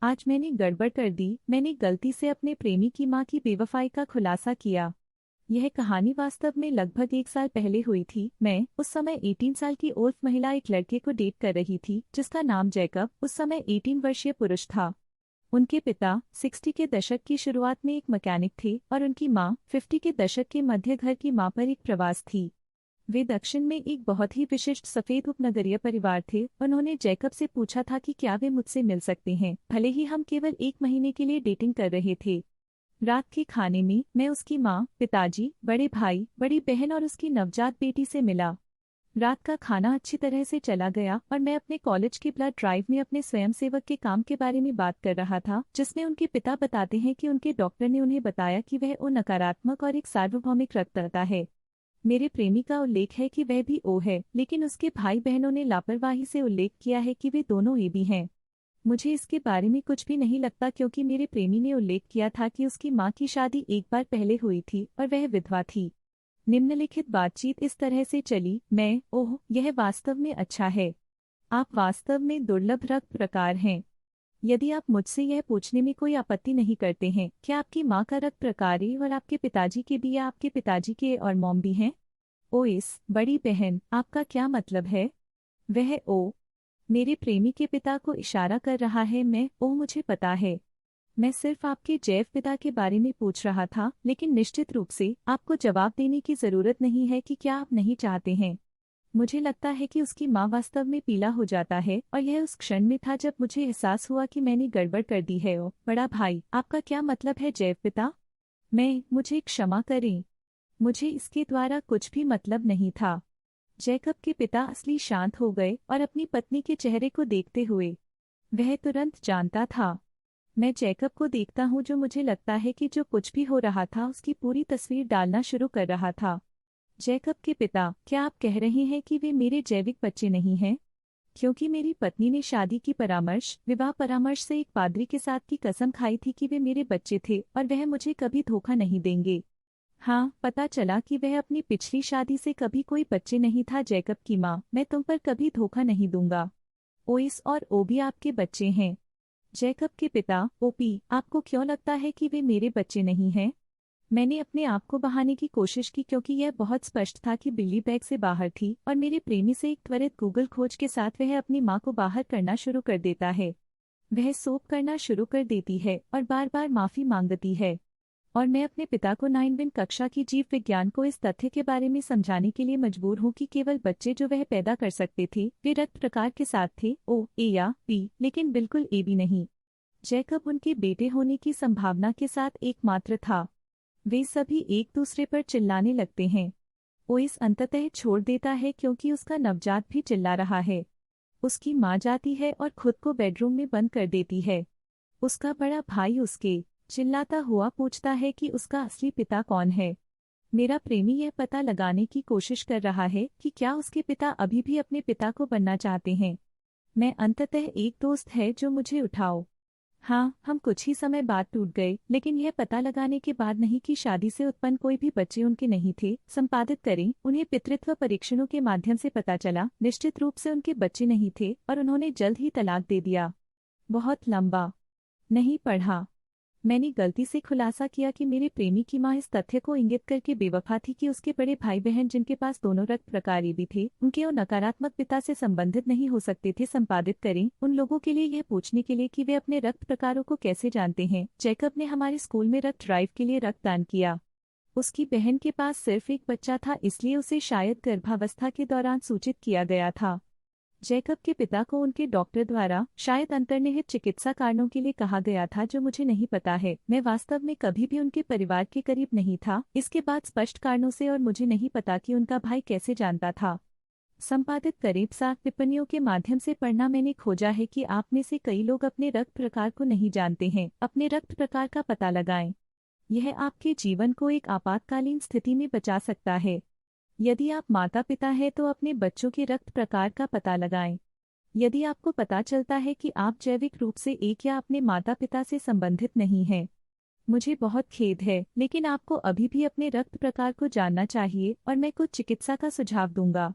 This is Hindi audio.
आज मैंने गड़बड़ कर दी। मैंने गलती से अपने प्रेमी की मां की बेवफाई का खुलासा किया। यह कहानी वास्तव में लगभग 1 साल पहले हुई थी। मैं उस समय 18 साल की उर्फ महिला एक लड़के को डेट कर रही थी जिसका नाम जैकब उस समय 18 वर्षीय पुरुष था। उनके पिता 60 के दशक की शुरुआत में एक मैकेनिक थे और उनकी मां 50 के दशक के मध्य घर की मां पर एक प्रवास थी। वे दक्षिण में एक बहुत ही विशिष्ट सफेद उपनगरीय परिवार थे। उन्होंने जैकब से पूछा था कि क्या वे मुझसे मिल सकते हैं, भले ही हम केवल 1 महीने के लिए डेटिंग कर रहे थे। रात के खाने में मैं उसकी माँ, पिताजी, बड़े भाई, बड़ी बहन और उसकी नवजात बेटी से मिला। रात का खाना अच्छी तरह से चला गया और मैं अपने कॉलेज के ब्लड ड्राइव में अपने स्वयंसेवक के काम के बारे में बात कर रहा था, जिसमें उनके पिता बताते हैं कि उनके डॉक्टर ने उन्हें बताया कि वह ओ नकारात्मक और एक सार्वभौमिक रक्तदाता है। मेरे प्रेमी का उल्लेख है कि वह भी ओ है, लेकिन उसके भाई बहनों ने लापरवाही से उल्लेख किया है कि वे दोनों ए भी हैं। मुझे इसके बारे में कुछ भी नहीं लगता क्योंकि मेरे प्रेमी ने उल्लेख किया था कि उसकी मां की शादी एक बार पहले हुई थी और वह विधवा थी। निम्नलिखित बातचीत इस तरह से चली। मैं, ओह, यह वास्तव में अच्छा है। आप वास्तव में दुर्लभ रक्त प्रकार हैं। यदि आप मुझसे यह पूछने में कोई आपत्ति नहीं करते हैं, क्या आपकी मां का रक्त प्रकार ए और आपके पिताजी के भी या आपके पिताजी के और मॉम भी हैं? ओएस, बड़ी बहन, आपका क्या मतलब है? वह ओ मेरे प्रेमी के पिता को इशारा कर रहा है। मैं, ओह, मुझे पता है। मैं सिर्फ आपके जैव पिता के बारे में पूछ रहा था, लेकिन निश्चित रूप से आपको जवाब देने की जरूरत नहीं है कि क्या आप नहीं चाहते हैं। मुझे लगता है कि उसकी माँ वास्तव में पीला हो जाता है और यह उस क्षण में था जब मुझे एहसास हुआ कि मैंने गड़बड़ कर दी है। ओ बड़ा भाई, आपका क्या मतलब है जैव पिता? मैं, मुझे क्षमा करें। मुझे इसके द्वारा कुछ भी मतलब नहीं था। जैकब के पिता असली शांत हो गए और अपनी पत्नी के चेहरे को देखते हुए। वह तुरंत जानता था। मैं जैकब को देखता हूँ जो मुझे लगता है कि जो कुछ भी हो रहा था उसकी पूरी तस्वीर डालना शुरू कर रहा था। जैकब के पिता, क्या आप कह रहे हैं कि वे मेरे जैविक बच्चे नहीं हैं? क्योंकि मेरी पत्नी ने शादी की विवाह परामर्श से एक पादरी के साथ की कसम खाई थी कि वे मेरे बच्चे थे और वह मुझे कभी धोखा नहीं देंगे। हाँ, पता चला कि वह अपनी पिछली शादी से कभी कोई बच्चे नहीं था। जैकब की माँ, मैं तुम पर कभी धोखा नहीं दूंगा। ओइस और ओबी आपके बच्चे हैं। जैकब के पिता, ओपी, आपको क्यों लगता है कि वे मेरे बच्चे नहीं हैं? मैंने अपने आप को बहाने की कोशिश की क्योंकि यह बहुत स्पष्ट था कि बिल्ली बैग से बाहर थी और मेरे प्रेमी से एक त्वरित गूगल खोज के साथ वह अपनी माँ को बाहर करना शुरू कर देता है। वह सोप करना शुरू कर देती है और बार बार माफी मांगती है। और मैं अपने पिता को 9वीं कक्षा की जीव विज्ञान को इस तथ्य के बारे में समझाने के लिए मजबूर हूँ कि केवल बच्चे जो वह पैदा कर सकते थे वे रक्त प्रकार के साथ थे, ओ, ए या पी, लेकिन बिल्कुल ए भी नहीं। जैकब उनके बेटे होने की संभावना के साथ एकमात्र था। वे सभी एक दूसरे पर चिल्लाने लगते हैं। ओइस अंततः छोड़ देता है क्योंकि उसका नवजात भी चिल्ला रहा है। उसकी माँ जाती है और खुद को बेडरूम में बंद कर देती है। उसका बड़ा भाई उसके चिल्लाता हुआ पूछता है कि उसका असली पिता कौन है। मेरा प्रेमी यह पता लगाने की कोशिश कर रहा है कि क्या उसके पिता अभी भी अपने पिता को बनना चाहते हैं। मैं अंततः एक दोस्त है जो मुझे उठाओ। हाँ, हम कुछ ही समय बाद टूट गए, लेकिन यह पता लगाने के बाद नहीं कि शादी से उत्पन्न कोई भी बच्चे उनके नहीं थे। संपादित करें, उन्हें पितृत्व परीक्षणों के माध्यम से पता चला निश्चित रूप से उनके बच्चे नहीं थे और उन्होंने जल्द ही तलाक दे दिया। बहुत लंबा नहीं पढ़ा। मैंने गलती से खुलासा किया कि मेरे प्रेमी की मां इस तथ्य को इंगित करके बेवफा थी कि उसके बड़े भाई बहन जिनके पास दोनों रक्त प्रकार भी थे उनके और नकारात्मक पिता से संबंधित नहीं हो सकते थे। संपादित करें, उन लोगों के लिए यह पूछने के लिए कि वे अपने रक्त प्रकारों को कैसे जानते हैं। जैकब ने हमारे स्कूल में रक्त ड्राइव के लिए रक्तदान किया। उसकी बहन के पास सिर्फ एक बच्चा था, इसलिए उसे शायद गर्भावस्था के दौरान सूचित किया गया था। जैकब के पिता को उनके डॉक्टर द्वारा शायद अंतर्निहित चिकित्सा कारणों के लिए कहा गया था जो मुझे नहीं पता है। मैं वास्तव में कभी भी उनके परिवार के करीब नहीं था इसके बाद स्पष्ट कारणों से, और मुझे नहीं पता कि उनका भाई कैसे जानता था। संपादित करीब 7 टिप्पणियों के माध्यम से पढ़ना। मैंने खोजा है कि आप में से कई लोग अपने रक्त प्रकार को नहीं जानते हैं। अपने रक्त प्रकार का पता लगाएं। यह आपके जीवन को एक आपातकालीन स्थिति में बचा सकता है। यदि आप माता पिता हैं तो अपने बच्चों के रक्त प्रकार का पता लगाएं। यदि आपको पता चलता है कि आप जैविक रूप से एक या अपने माता पिता से संबंधित नहीं हैं, मुझे बहुत खेद है, लेकिन आपको अभी भी अपने रक्त प्रकार को जानना चाहिए और मैं कुछ चिकित्सा का सुझाव दूंगा।